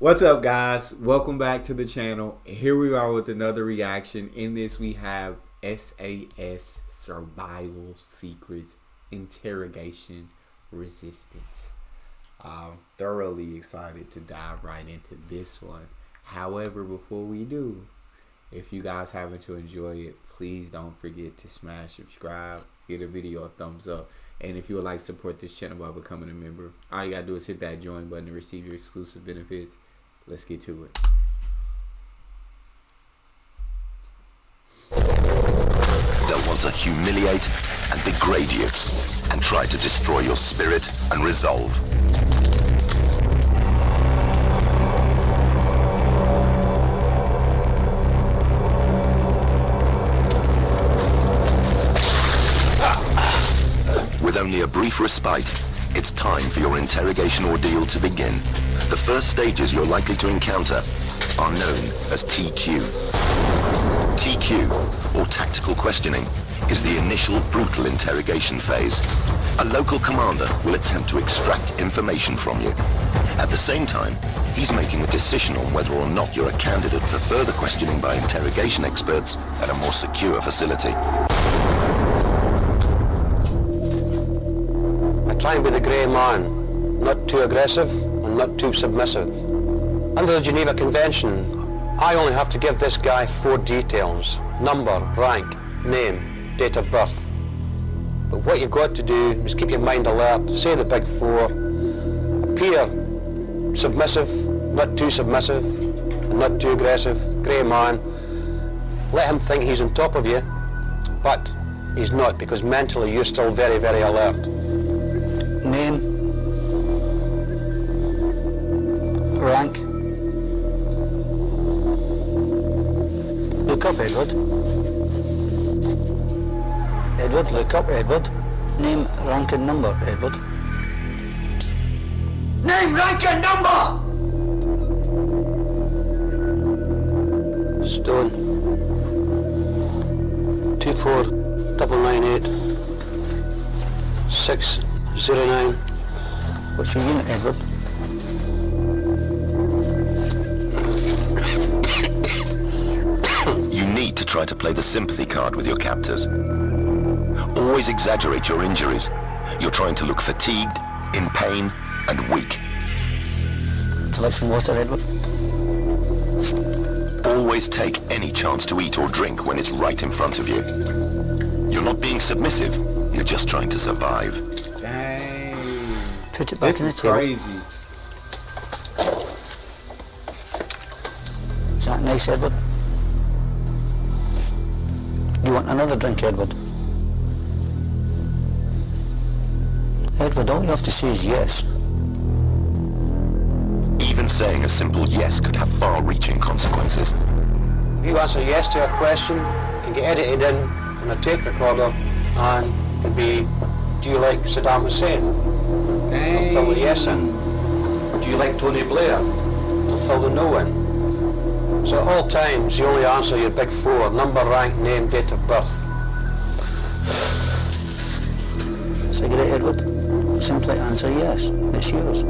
What's up, guys? Welcome back to the channel. Here we are with another reaction. In this we have SAS Survival Secrets Interrogation Resistance. I'm thoroughly excited to dive right into this one. However, before we do, if you guys happen to enjoy it, please don't forget to smash subscribe, give the video a thumbs up, and if you would like to support this channel by becoming a member, all you gotta do is hit that join button to receive your exclusive benefits. Let's get to it. They'll want to humiliate and degrade you and try to destroy your spirit and resolve. With only a brief respite, it's time for your interrogation ordeal to begin. The first stages you're likely to encounter are known as TQ. TQ, or tactical questioning, is the initial brutal interrogation phase. A local commander will attempt to extract information from you. At the same time, he's making a decision on whether or not you're a candidate for further questioning by interrogation experts at a more secure facility. I try and be the grey man, not too aggressive and not too submissive. Under the Geneva Convention, I only have to give this guy 4 details: number, rank, name, date of birth. But what you've got to do is keep your mind alert, say the big 4, appear submissive, not too submissive, and not too aggressive, grey man. Let him think he's on top of you, but he's not, because mentally you're still very, very alert. Name, rank. Look up, Edward. Edward, look up, Edward. Name, rank and number, Edward. Name, rank and number! Stone. 24998 609. What's your unit, Edward? You need to try to play the sympathy card with your captors. Always exaggerate your injuries. You're trying to look fatigued, in pain, and weak. Would you like some water, Edward? Always take any chance to eat or drink when it's right in front of you. You're not being submissive, you're just trying to survive. Dang. Put it back in the This is table. crazy. Is that nice, Edward? Do you want another drink, Edward? Edward, all you have to say is yes. Even saying a simple yes could have far-reaching consequences. If you answer yes to a question, it can get edited in on a tape recorder and it can be, do you like Saddam Hussein? They'll fill the yes in. Do you like Tony Blair? They'll fill the no in. So at all times you only answer your big 4: number, rank, name, date of birth. Cigarette, Edward? Simply answer yes. It's yours.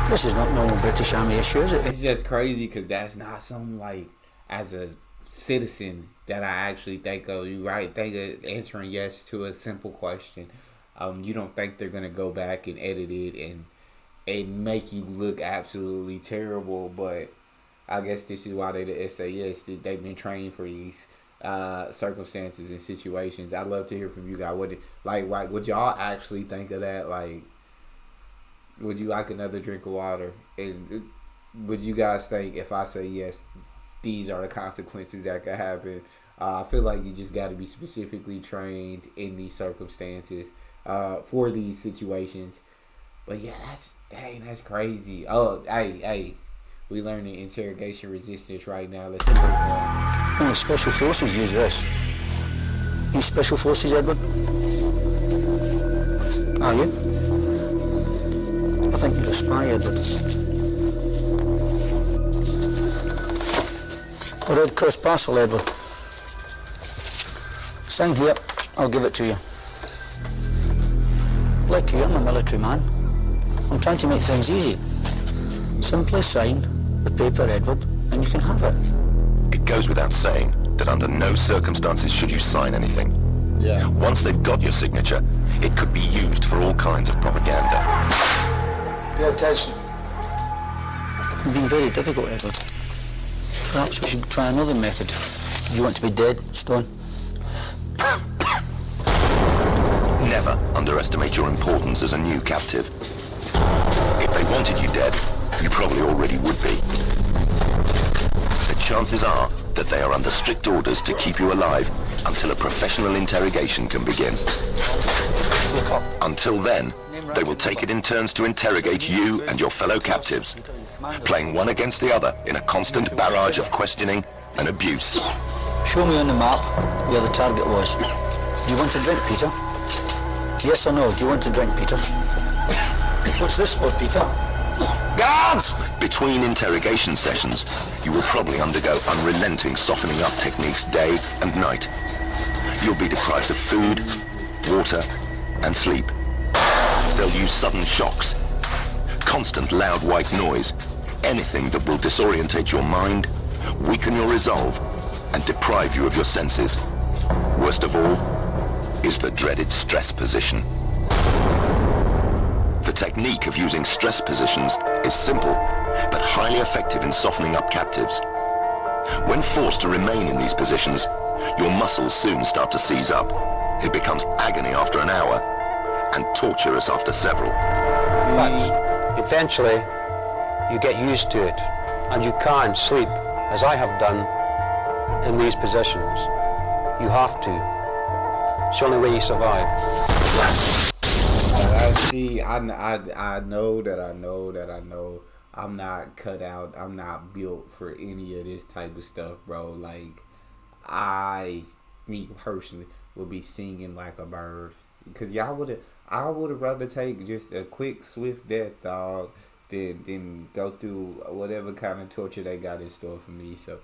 This is not normal British Army issue, is it? It's just crazy because that's not something like, as a citizen, that I actually think of. You right? Think of answering yes to a simple question. You don't think they're gonna go back and edit it and make you look absolutely terrible, but I guess this is why they the SAS. They've been trained for these circumstances and situations. I'd love to hear from you guys. What would y'all actually think of that? Like, would you like another drink of water? And would you guys think, if I say yes, these are the consequences that could happen? I feel like you just got to be specifically trained in these circumstances for these situations. But yeah, that's crazy. Oh, hey, we learning interrogation resistance right now. Let's move on. Only special forces use this. You special forces, Edward? Are you? I think you're a spy, Edward. A Red Cross parcel, Edward. Sign here, I'll give it to you. Like you, I'm a military man. I'm trying to make things easy. Simply sign the paper, Edward, and you can have it. It goes without saying that under no circumstances should you sign anything. Yeah. Once they've got your signature, it could be used for all kinds of propaganda. Pay attention. You've been very difficult, Edward. Perhaps we should try another method. Do you want to be dead, Stone? Never underestimate your importance as a new captive. If they wanted you dead, you probably already would be. The chances are that they are under strict orders to keep you alive until a professional interrogation can begin. Until then, they will take it in turns to interrogate you and your fellow captives, playing one against the other in a constant barrage of questioning and abuse. Show me on the map where the target was. Do you want to drink, Peter? Yes or no? Do you want to drink, Peter? What's this for, Peter? Guards! Between interrogation sessions, you will probably undergo unrelenting softening up techniques day and night. You'll be deprived of food, water, and sleep. They'll use sudden shocks, constant loud white noise, anything that will disorientate your mind, weaken your resolve, and deprive you of your senses. Worst of all is the dreaded stress position. The technique of using stress positions is simple, but highly effective in softening up captives. When forced to remain in these positions, your muscles soon start to seize up. It becomes agony after an hour, and torturous after several. But eventually, you get used to it, and you can sleep, as I have done, in these positions. You have to. It's the only way you survive. I know. I'm not cut out. I'm not built for any of this type of stuff, bro. Like, me personally, would be singing like a bird. Because I would have rather take just a quick, swift death, dog, than go through whatever kind of torture they got in store for me. So,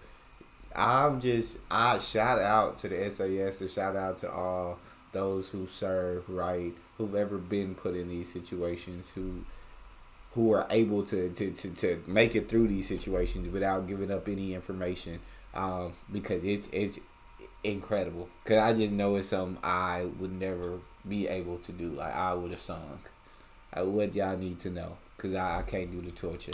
I shout out to the SAS and shout out to all those who serve, right, who've ever been put in these situations, who are able to make it through these situations without giving up any information, because it's incredible. Because I just know it's something I would never be able to do. Like, I would have sung. What y'all need to know, because I can't do the torture.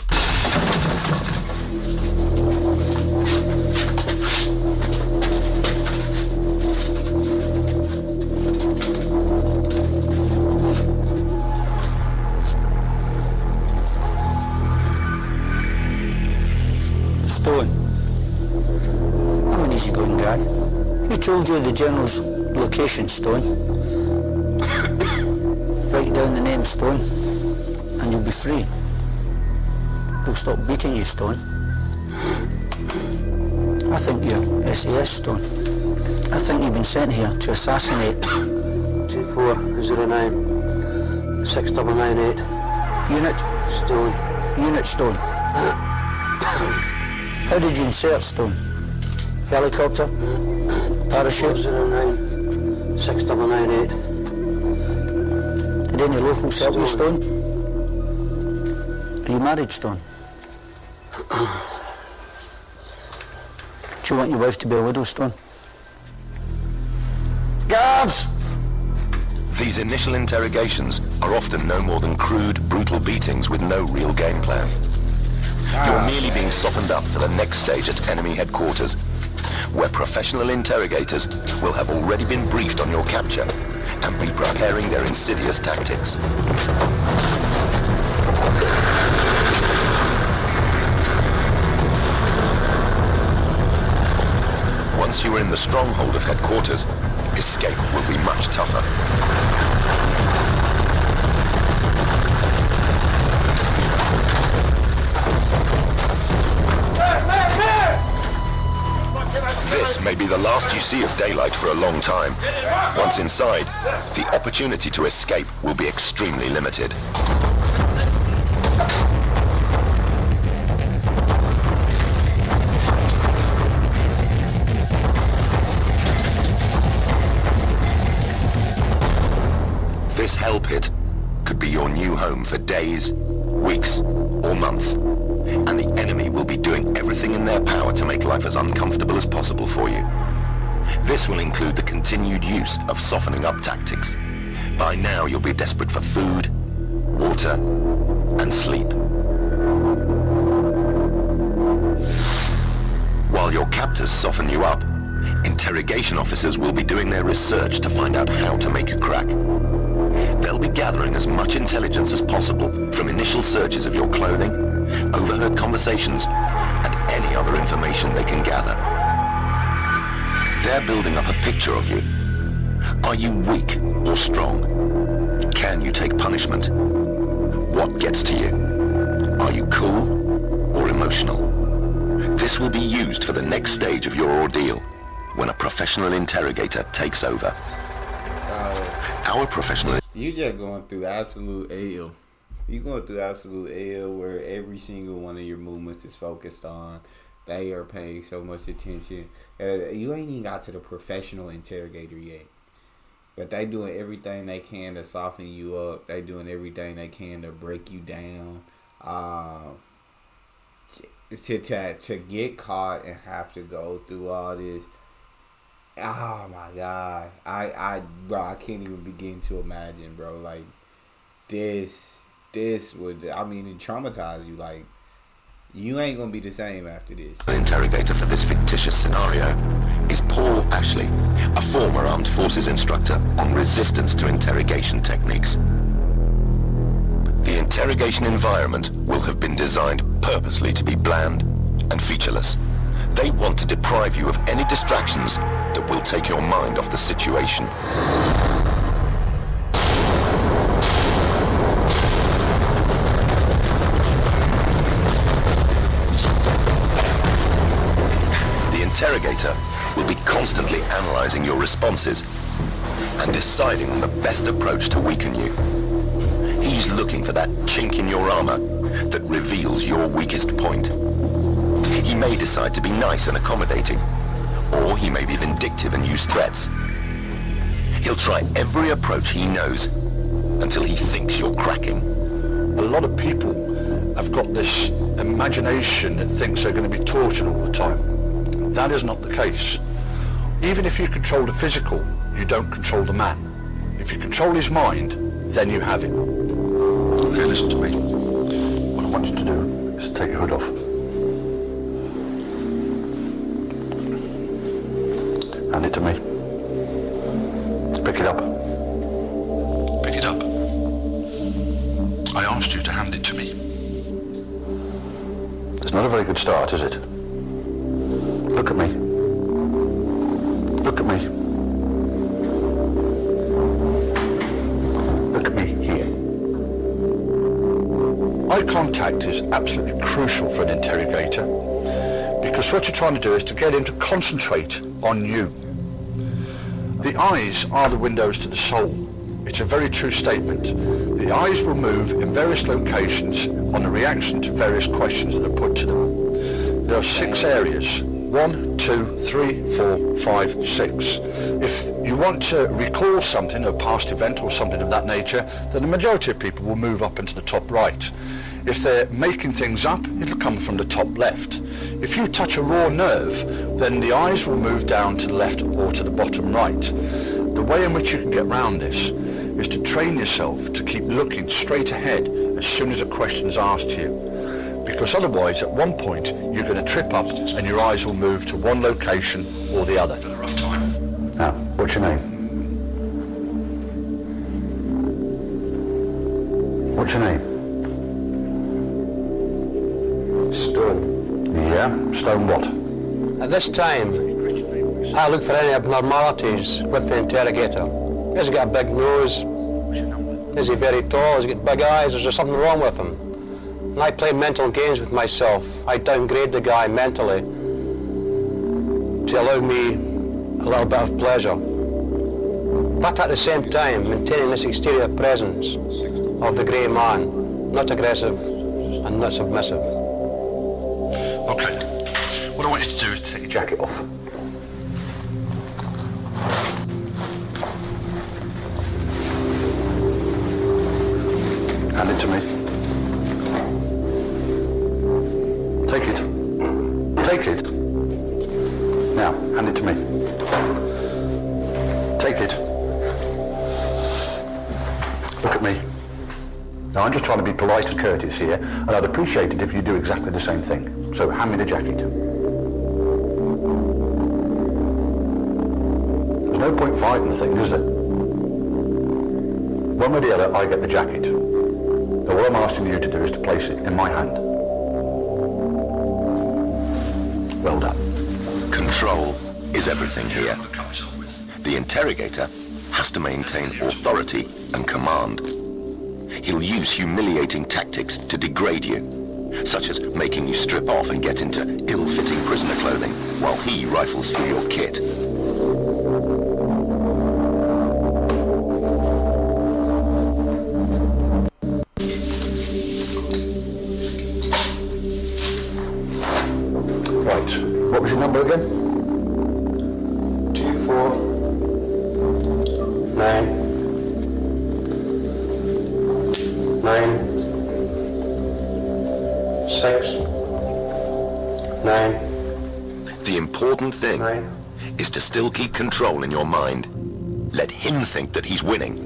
Stone, I'm an easygoing guy. Who told you the General's location, Stone? Write down the name, Stone, and you'll be free. They'll stop beating you, Stone. I think you're SAS, Stone. I think you've been sent here to assassinate. 2409 6998. Unit? Stone. Unit, Stone. How did you insert, Stone? Helicopter? Parachute? 409 6998. Did any locals help you, Stone? Are you married, Stone? Do you want your wife to be a widow, Stone? Guards! These initial interrogations are often no more than crude, brutal beatings with no real game plan. You're merely being softened up for the next stage at enemy headquarters, where professional interrogators will have already been briefed on your capture and be preparing their insidious tactics. Once you are in the stronghold of headquarters, escape will be much tougher. This may be the last you see of daylight for a long time. Once inside, the opportunity to escape will be extremely limited. This hell pit could be your new home for days, weeks, or months, and the enemy will be doing everything in their power to make life as uncomfortable as possible for you. This will include the continued use of softening up tactics. By now you'll be desperate for food, water, and sleep. While your captors soften you up, interrogation officers will be doing their research to find out how to make you crack. They'll be gathering as much intelligence as possible from initial searches of your clothing, overheard conversations, and any other information they can gather. They're building up a picture of you. Are you weak or strong? Can you take punishment? What gets to you? Are you cool or emotional? This will be used for the next stage of your ordeal, when a professional interrogator takes over. Our professional... You just going through absolute hell. You're going through absolute hell where every single one of your movements is focused on. They are paying so much attention. You ain't even got to the professional interrogator yet. But they doing everything they can to soften you up. They doing everything they can to break you down. To get caught and have to go through all this. Oh my God. Bro, I can't even begin to imagine, bro. Like, this would, I mean, it traumatize you. Like, you ain't gonna be the same after this. The interrogator for this fictitious scenario is Paul Ashley, a former armed forces instructor on resistance to interrogation techniques. The interrogation environment will have been designed purposely to be bland and featureless. They want to deprive you of any distractions that will take your mind off the situation. The interrogator will be constantly analyzing your responses and deciding on the best approach to weaken you. He's looking for that chink in your armor that reveals your weakest point. He may decide to be nice and accommodating, or he may be vindictive and use threats. He'll try every approach he knows until he thinks you're cracking. A lot of people have got this imagination that thinks they're going to be tortured all the time. That is not the case. Even if you control the physical, you don't control the man. If you control his mind, then you have him. Okay, listen to me. What I want you to do is to take your hood off. Hand it to me. Pick it up. Pick it up. I asked you to hand it to me. It's not a very good start, is it? Look at me. Look at me. Look at me here. Eye contact is absolutely crucial for an interrogator, because what you're trying to do is to get him to concentrate on you. The eyes are the windows to the soul. It's a very true statement. The eyes will move in various locations on a reaction to various questions that are put to them. There are 6 areas. 1, 2, 3, 4, 5, 6. If you want to recall something, a past event or something of that nature, then the majority of people will move up into the top right. If they're making things up, it'll come from the top left. If you touch a raw nerve, then the eyes will move down to the left or to the bottom right. The way in which you can get around this is to train yourself to keep looking straight ahead as soon as a question is asked to you. Because otherwise, at one point, you're going to trip up and your eyes will move to one location or the other. A rough time. Now, what's your name? What's your name? Stone. Yeah? Stone what? At this time, I look for any abnormalities with the interrogator. Has he got a big nose? Is he very tall? Has he got big eyes? Is there something wrong with him? And I play mental games with myself. I downgrade the guy mentally to allow me a little bit of pleasure. But at the same time, maintaining this exterior presence of the grey man, not aggressive and not submissive. Okay. What I want you to do is to take your jacket off. Hand it to me. Take it. Take it. Now, hand it to me. Take it. Look at me. Now, I'm just trying to be polite and courteous here, and I'd appreciate it if you do exactly the same thing. So, hand me the jacket. There's no point fighting the thing, is there? One way or the other, I get the jacket. Now, what I'm asking you to do is to place it in my hand. Well done. Control is everything here. The interrogator has to maintain authority and command. He'll use humiliating tactics to degrade you, such as making you strip off and get into ill-fitting prisoner clothing while he rifles through your kit. Right, what was your number again? 24996 The important thing is to still keep control in your mind. Let him think that he's winning.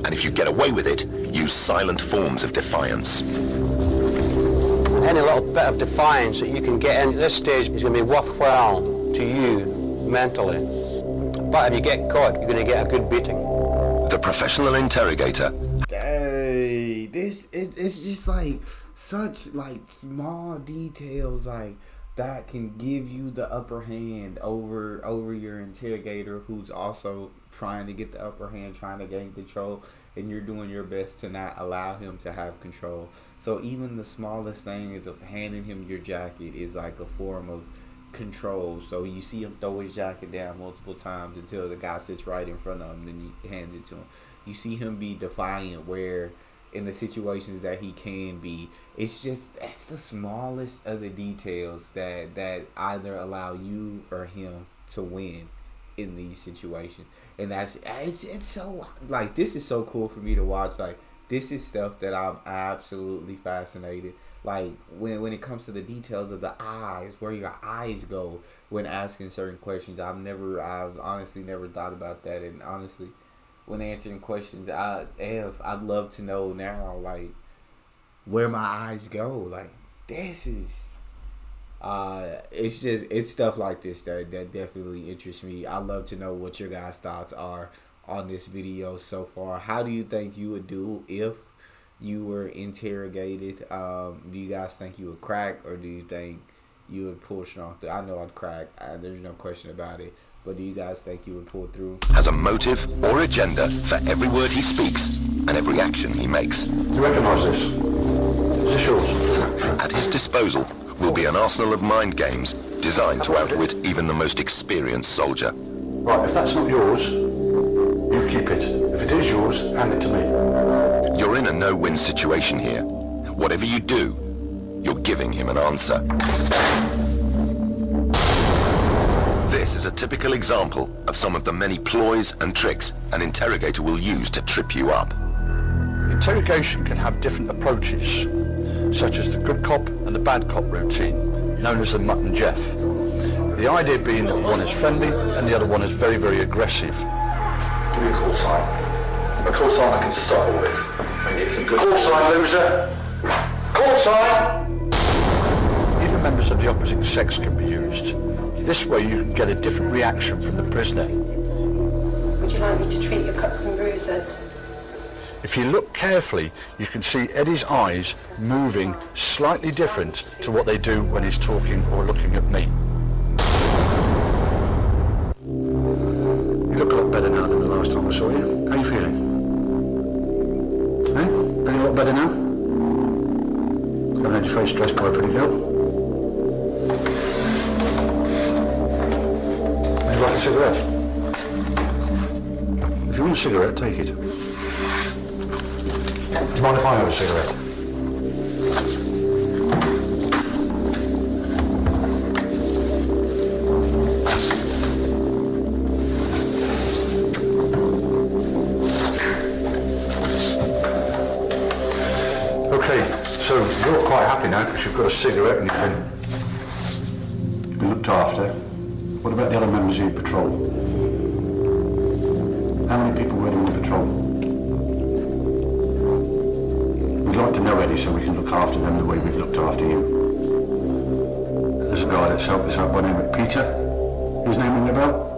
And if you get away with it, use silent forms of defiance. Any little bit of defiance that you can get in at this stage is going to be worthwhile to you mentally. But if you get caught, you're going to get a good beating. The professional interrogator. Hey, it's just like such like small details like that can give you the upper hand over your interrogator, who's also trying to get the upper hand, trying to gain control, and you're doing your best to not allow him to have control. So even the smallest thing is of handing him your jacket is like a form of control. So you see him throw his jacket down multiple times until the guy sits right in front of him, then he hands it to him. You see him be defiant where in the situations that he can be. It's the smallest of the details that either allow you or him to win in these situations. And that's it's so like, this is so cool for me to watch. Like, this is stuff that I'm absolutely fascinated. Like when it comes to the details of the eyes, where your eyes go when asking certain questions. I've honestly never thought about that. And honestly, when answering questions, I'd love to know now, like, where my eyes go. Like, this is it's stuff like this that definitely interests me. I'd love to know what your guys' thoughts are on this video so far. How do you think you would do if you were interrogated? Do you guys think you would crack, or do you think you would pull strong through? I know I'd crack. There's no question about it. But do you guys think you would pull through? Has a motive or agenda for every word he speaks and every action he makes. You recognise this? Is this yours? At his disposal will be an arsenal of mind games designed to outwit even the most experienced soldier. Right, if that's not yours, you keep it. If it is yours, hand it to me. You're in a no-win situation here. Whatever you do, you're giving him an answer. This is a typical example of some of the many ploys and tricks an interrogator will use to trip you up. Interrogation can have different approaches, such as the good cop and the bad cop routine, known as the Mutt and Jeff. The idea being that one is friendly and the other one is very, very aggressive. Give me a call sign. A call sign I can start all this. And get some good call sign, loser. Call sign. Even members of the opposite sex can be used. This way you can get a different reaction from the prisoner. Would you like me to treat your cuts and bruises? If you look carefully, you can see Eddie's eyes moving slightly different to what they do when he's talking or looking at me. You look a lot better now than the last time I saw you. How are you feeling? Eh? Feeling a lot better now? Haven't had your face dressed by a pretty girl? Would you like a cigarette? If you want a cigarette, take it. Do you mind if I have a cigarette? So you're quite happy now because you've got a cigarette and you've been looked after. What about the other members of your patrol? How many people were in the patrol? We'd like to know, Eddie, so we can look after them the way we've looked after you. There's a guy that's helped us out by the name of Peter. His name ring a bell?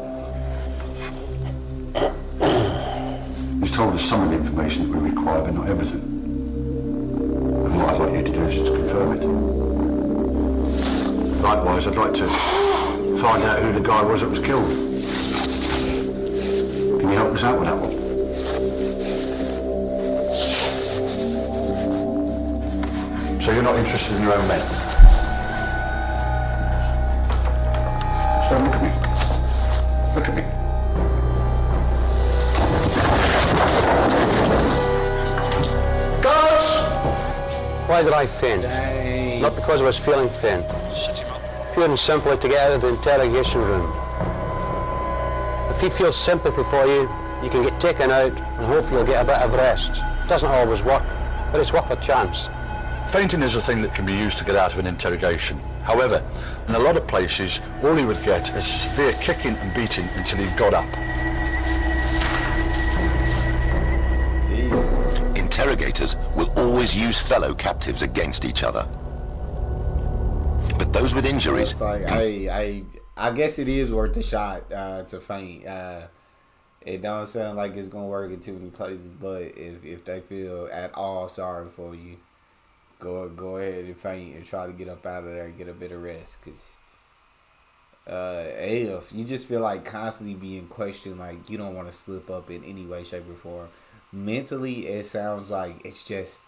He's told us some of the information that we require, but not everything. And what I'd like you to do is to confirm it. Likewise, I'd like to find out who the guy was that was killed. Can you help us out with that one? So you're not interested in your own men? So look at me. Look at me. Why did I faint? Dang. Not because I was feeling faint. Pure and simply to get out of the interrogation room. If he feels sympathy for you, you can get taken out and hopefully you'll get a bit of rest. It doesn't always work, but it's worth a chance. Fainting is a thing that can be used to get out of an interrogation. However, in a lot of places, all he would get is severe kicking and beating until he got up. Interrogators will always use fellow captives against each other. But those with injuries... It's like, I guess it is worth a shot to faint. It don't sound like it's going to work in too many places, but if they feel at all sorry for you, go ahead and faint and try to get up out of there and get a bit of rest. Because if you just feel like constantly being questioned, like you don't want to slip up in any way, shape, or form. Mentally, it sounds like it's just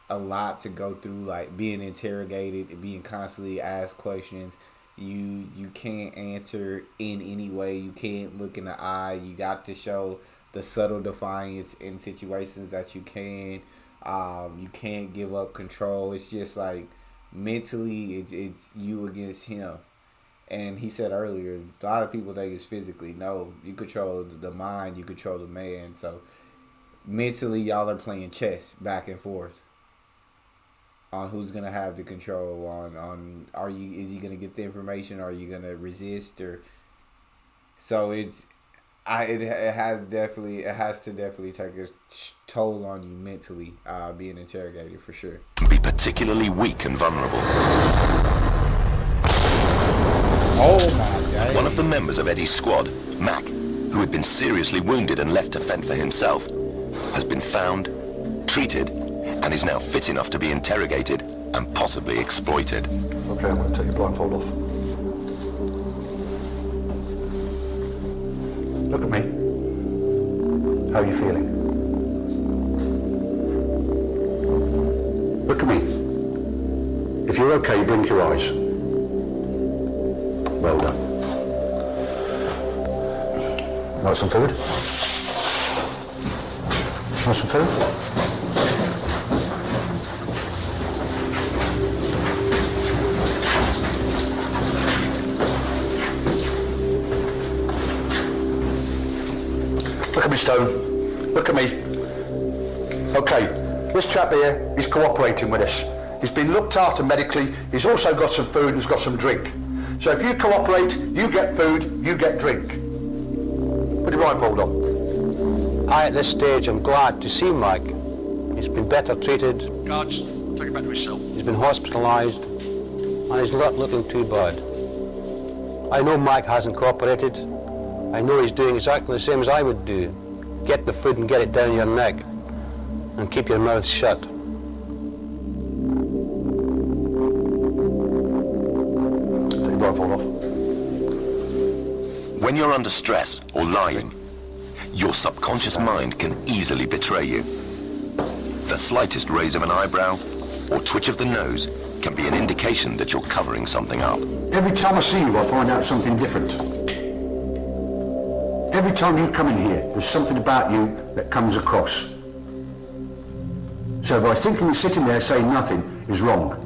a lot to go through, like being interrogated and being constantly asked questions. You can't answer in any way. You can't look in the eye. You got to show the subtle defiance in situations that you can. You can't give up control. It's just like mentally, it's you against him. And he said earlier, a lot of people think it's physically. No, you control the mind. You control the man. So mentally, y'all are playing chess back and forth on who's gonna have the control. On is he gonna get the information? Or are you gonna resist? Or so it has to definitely take a toll on you mentally, being interrogated for sure. Be particularly weak and vulnerable. Oh my God! One of the members of Eddie's squad, Mac, who had been seriously wounded and left to fend for himself, has been found, treated, and is now fit enough to be interrogated and possibly exploited. Okay, I'm going to take your blindfold off. Look at me. How are you feeling? Look at me. If you're okay, blink your eyes. Well done. Like some food? Want some food? Look at me, Stone. Look at me. Okay, this chap here is cooperating with us. He's been looked after medically. He's also got some food and he's got some drink. So if you cooperate, you get food, you get drink. Put your blindfold on. At this stage, I'm glad to see Mike. He's been better treated. Guards, take him back to his cell. He's been hospitalised, and he's not looking too bad. I know Mike hasn't cooperated. I know he's doing exactly the same as I would do. Get the food and get it down your neck, and keep your mouth shut. Take your blindfold off. When you're under stress or lying, your subconscious mind can easily betray you. The slightest raise of an eyebrow or twitch of the nose can be an indication that you're covering something up. Every time I see you, I find out something different. Every time you come in here, there's something about you that comes across. So by thinking you're sitting there saying nothing is wrong.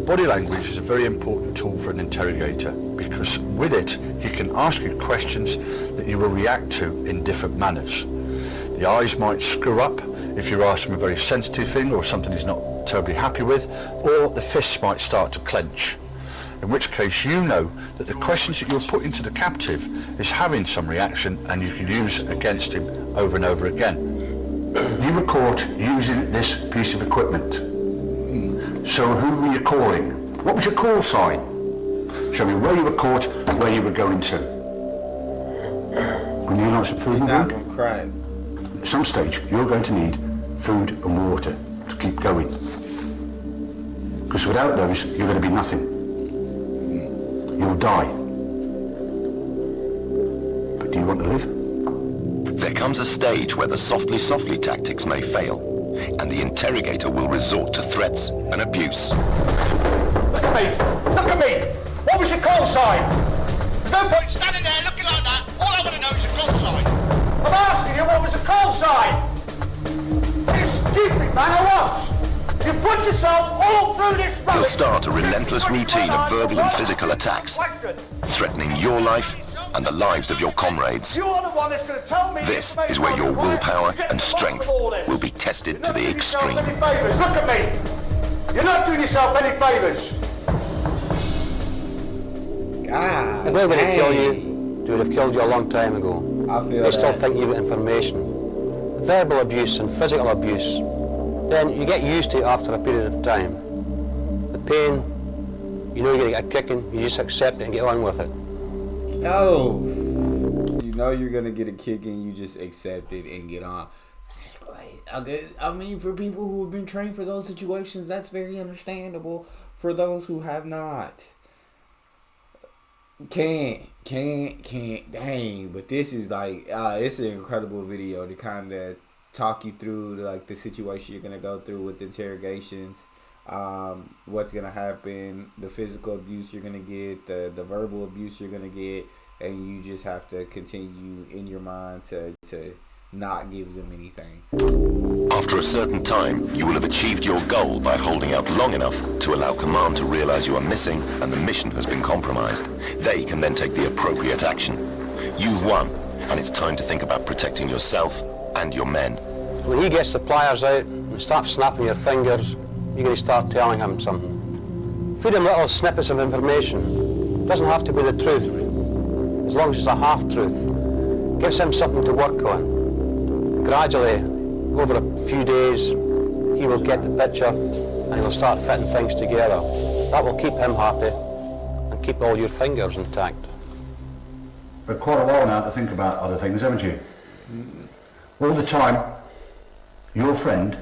Body language is a very important tool for an interrogator because with it, he can ask you questions that you will react to in different manners. The eyes might screw up if you're asking a very sensitive thing or something he's not terribly happy with, or the fists might start to clench, in which case you know that the questions that you're putting to the captive is having some reaction and you can use against him over and over again. You were caught using this piece of equipment. So who were you calling? What was your call sign? Show me where you were caught, where you were going to. When you want some food and drink? At some stage, you're going to need food and water to keep going. Because without those, you're going to be nothing. You'll die. But do you want to live? There comes a stage where the softly tactics may fail, and the interrogator will resort to threats and abuse. Look at me! Look at me! What was your call sign? No point standing there looking like that. All I want to know is your call sign. I'm asking you, what was the call sign? Are you stupid, man, or what? You put yourself all through this rubbish. He'll start a relentless routine of verbal and physical attacks, threatening your life and the lives of your comrades. This is where your willpower and strength will be tested to the extreme. Look at me! You're not doing yourself any favours. God, if they were to kill you, they would have killed you a long time ago. They still think you've got information. Verbal abuse and physical abuse, then you get used to it after a period of time. The pain, you know you're going to get a kicking, you just accept it and get on with it. Oh, you know you're going to get a kicking, you just accept it and get on. That's great. I mean, for people who have been trained for those situations, that's very understandable. For those who have not, can't, dang. But this is like, it's an incredible video to kind of talk you through like the situation you're gonna go through with interrogations, what's gonna happen, the physical abuse you're gonna get, the verbal abuse you're gonna get, and you just have to continue in your mind to not give them anything. After a certain time, you will have achieved your goal by holding out long enough to allow command to realize you are missing and the mission has been compromised. They can then take the appropriate action. You've won, and it's time to think about protecting yourself and your men. When he gets the pliers out and starts snapping your fingers, you're going to start telling him something. Feed him little snippets of information. It doesn't have to be the truth, as long as it's a half-truth. Gives him something to work on. Gradually, over a few days, he will get the picture and he will start fitting things together. That will keep him happy and keep all your fingers intact. But quite a while now to think about other things, haven't you? All the time, your friend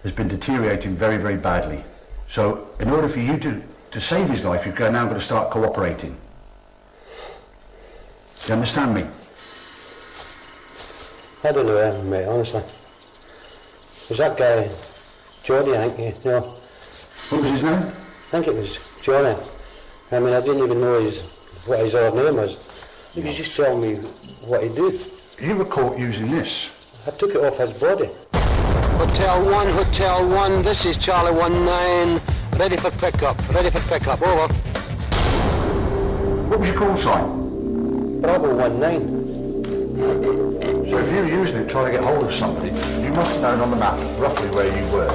has been deteriorating very, very badly. So in order for you to save his life, you've now got to start cooperating. Do you understand me? I don't know, mate, honestly. Was that guy, Johnny, I think, you know? What was his name? I think it was Johnny. I mean, I didn't even know what his other name was. He was just telling me what he'd do. You were caught using this. I took it off his body. Hotel 1, this is Charlie 19. Ready for pickup, over. What was your call sign? Bravo 19. So if you were using it trying to get hold of somebody, you must have known on the map roughly where you were.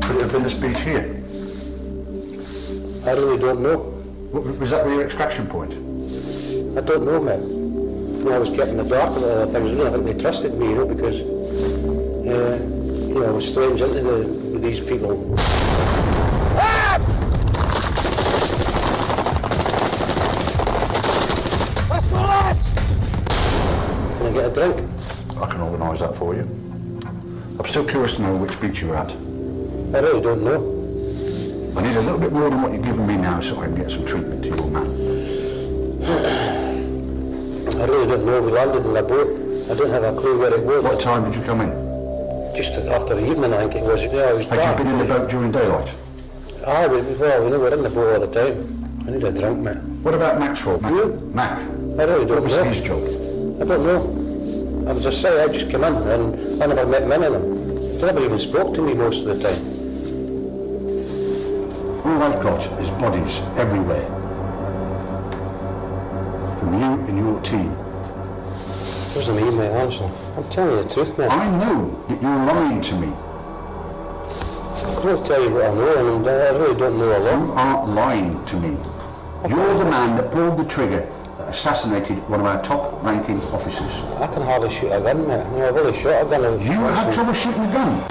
Could it have been this beach here? I really don't know. Was that your extraction point? I don't know, man. I was kept in the dark with other things. I think they trusted me, you know, because I was strange into these people. Ah! What's for that? Can I get a drink? I can organise that for you. I'm still curious to know which beach you were at. I really don't know. I need a little bit more than what you're giving me now so I can get some treatment to your man. I really don't know. We landed in a boat. I don't have a clue where it was. What time did you come in? Just after the evening, I think it was. Yeah, it was dark. Had you been in the boat during daylight? We're in the boat all the time. I need a drink, mate. What about Maxwell? Mac? I really don't know. What was his job? I don't know. I was just saying, I just come in and I never met many of them. They never even spoke to me most of the time. All I've got is bodies everywhere. From you and your team. Wasn't me, mate, honestly. I'm telling you the truth, mate. I know that you're lying to me. I'm going to tell you what I know, and I really don't know a lot. You aren't lying to me. You're the man that pulled the trigger that assassinated one of our top-ranking officers. I can hardly shoot a gun, mate. You know, I've only shot a gun. You have trouble shooting a gun?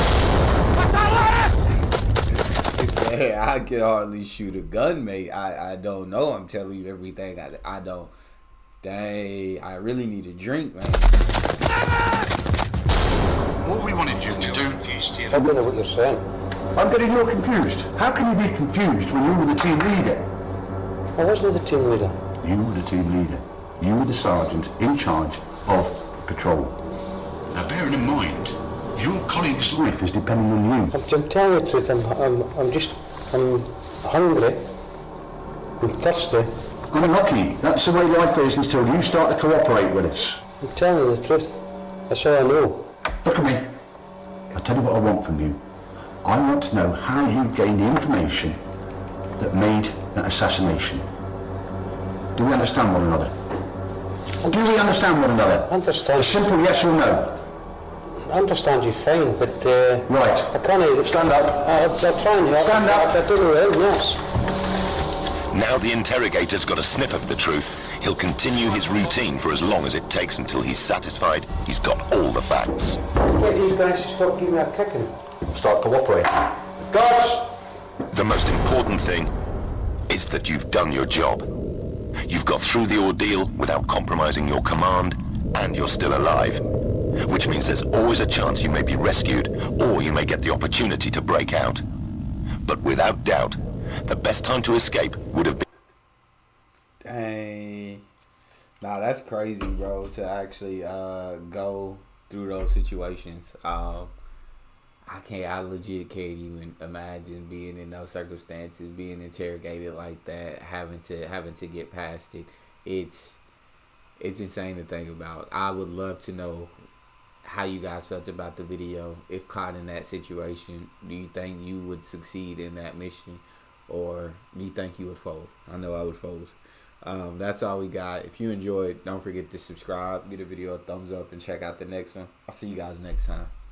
Yeah, I can hardly shoot a gun, mate. I don't know. I'm telling you everything. I don't. Dang, I really need a drink, man. All we wanted you to do... I don't know what you're saying. I'm getting more confused. How can you be confused when you were the team leader? I wasn't the team leader. You were the team leader. You were the sergeant in charge of patrol. Now bearing in mind, your colleague's life is depending on you. I'm telling you the truth. I'm hungry. I'm thirsty. I'm lucky. That's the way life is until you start to cooperate with us. I'm telling you the truth. That's all I know. Look at me. I'll tell you what I want from you. I want to know how you gained the information that made that assassination. Do we understand one another? Do we understand one another? Understand. A simple yes or no. I understand you fine, but right. I can't. Stand up. I'll try and help. Stand up. I don't know. Yes. Now the interrogator's got a sniff of the truth. He'll continue his routine for as long as it takes until he's satisfied he's got all the facts. Get these guys to stop giving me a kicking. Start cooperating. Guards! The most important thing is that you've done your job. You've got through the ordeal without compromising your command, and you're still alive. Which means there's always a chance you may be rescued, or you may get the opportunity to break out. But without doubt, the best time to escape would have been... Dang. Nah, that's crazy, bro, to actually go through those situations. I legit can't even imagine being in those circumstances, being interrogated like that, having to get past it. It's insane to think about. I would love to know how you guys felt about the video. If caught in that situation, do you think you would succeed in that mission, or do you think you would fold? I know I would fold. That's all we got. If you enjoyed, don't forget to subscribe, give the video a thumbs up, and check out the next one. I'll see you guys next time.